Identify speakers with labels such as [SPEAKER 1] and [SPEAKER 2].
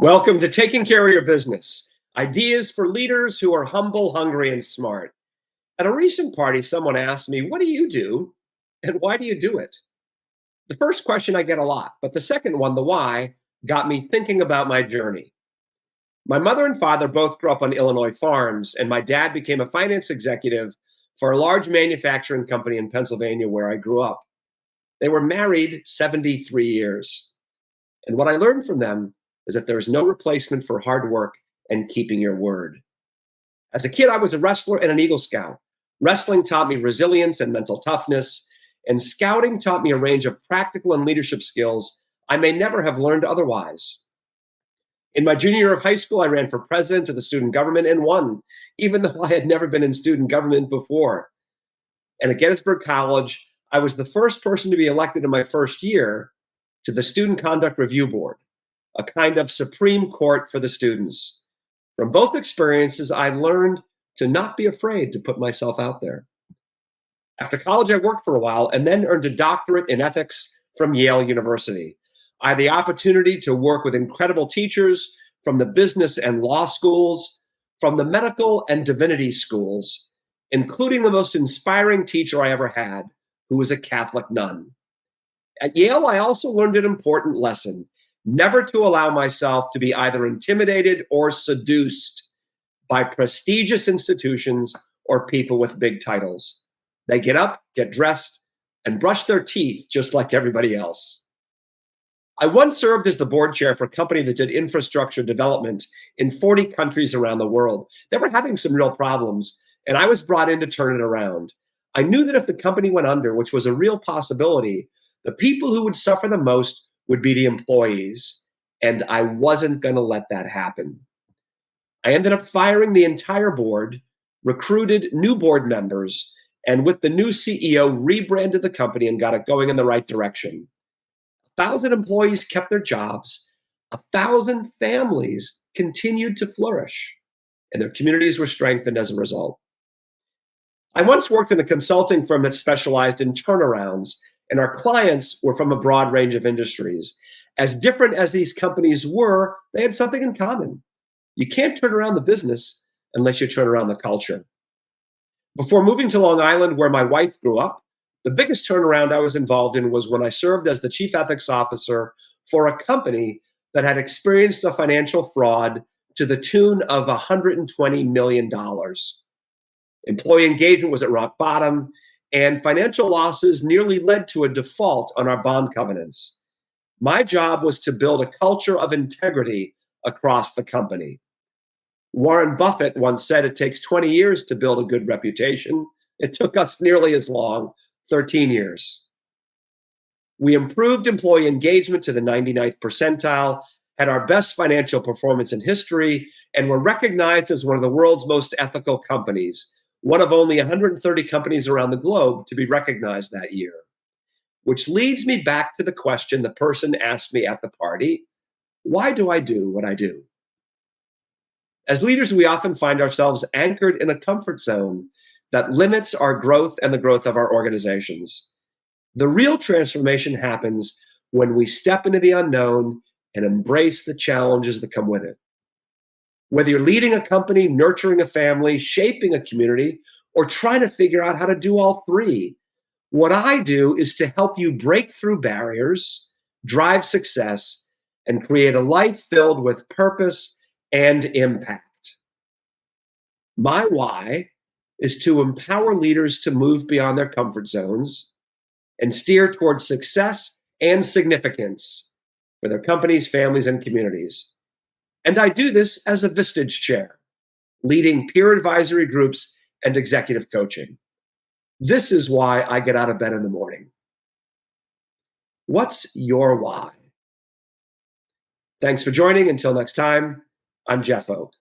[SPEAKER 1] Welcome to Taking Care of Your Business. Ideas for leaders who are humble, hungry, and smart. At a recent party, someone asked me, "What do you do and why do you do it?" The first question I get a lot, but the second one, the why, got me thinking about my journey. My mother and father both grew up on Illinois farms, and my dad became a finance executive for a large manufacturing company in Pennsylvania where I grew up. They were married 73 years. And what I learned from them is that there is no replacement for hard work and keeping your word. As a kid, I was a wrestler and an Eagle Scout. Wrestling taught me resilience and mental toughness, and scouting taught me a range of practical and leadership skills I may never have learned otherwise. In my junior year of high school, I ran for president of the student government and won, even though I had never been in student government before. And at Gettysburg College, I was the first person to be elected in my first year to the Student Conduct Review Board, a kind of supreme court for the students. From both experiences, I learned to not be afraid to put myself out there. After college, I worked for a while and then earned a doctorate in ethics from Yale University. I had the opportunity to work with incredible teachers from the business and law schools, from the medical and divinity schools, including the most inspiring teacher I ever had, who was a Catholic nun. At Yale, I also learned an important lesson: never to allow myself to be either intimidated or seduced by prestigious institutions or people with big titles. They get up, get dressed, and brush their teeth just like everybody else. I once served as the board chair for a company that did infrastructure development in 40 countries around the world. They were having some real problems, and I was brought in to turn it around. I knew that if the company went under, which was a real possibility, the people who would suffer the most would be the employees, and I wasn't going to let that happen. I ended up firing the entire board, recruited new board members, and with the new CEO, rebranded the company and got it going in the right direction. 1,000 employees kept their jobs. 1,000 families continued to flourish, and their communities were strengthened as a result. I once worked in a consulting firm that specialized in turnarounds, and our clients were from a broad range of industries. As different as these companies were, they had something in common. You can't turn around the business unless you turn around the culture. Before moving to Long Island, where my wife grew up, the biggest turnaround I was involved in was when I served as the chief ethics officer for a company that had experienced a financial fraud to the tune of $120 million. Employee engagement was at rock bottom, and financial losses nearly led to a default on our bond covenants. My job was to build a culture of integrity across the company. Warren Buffett once said it takes 20 years to build a good reputation. It took us nearly as long, 13 years. We improved employee engagement to the 99th percentile, had our best financial performance in history, and were recognized as one of the world's most ethical companies, one of only 130 companies around the globe to be recognized that year. Which leads me back to the question the person asked me at the party: why do I do what I do? As leaders, we often find ourselves anchored in a comfort zone that limits our growth and the growth of our organizations. The real transformation happens when we step into the unknown and embrace the challenges that come with it. Whether you're leading a company, nurturing a family, shaping a community, or trying to figure out how to do all three, what I do is to help you break through barriers, drive success, and create a life filled with purpose and impact. My why is to empower leaders to move beyond their comfort zones and steer towards success and significance for their companies, families, and communities. And I do this as a Vistage chair, leading peer advisory groups and executive coaching. This is why I get out of bed in the morning. What's your why? Thanks for joining. Until next time, I'm Jeff Oak.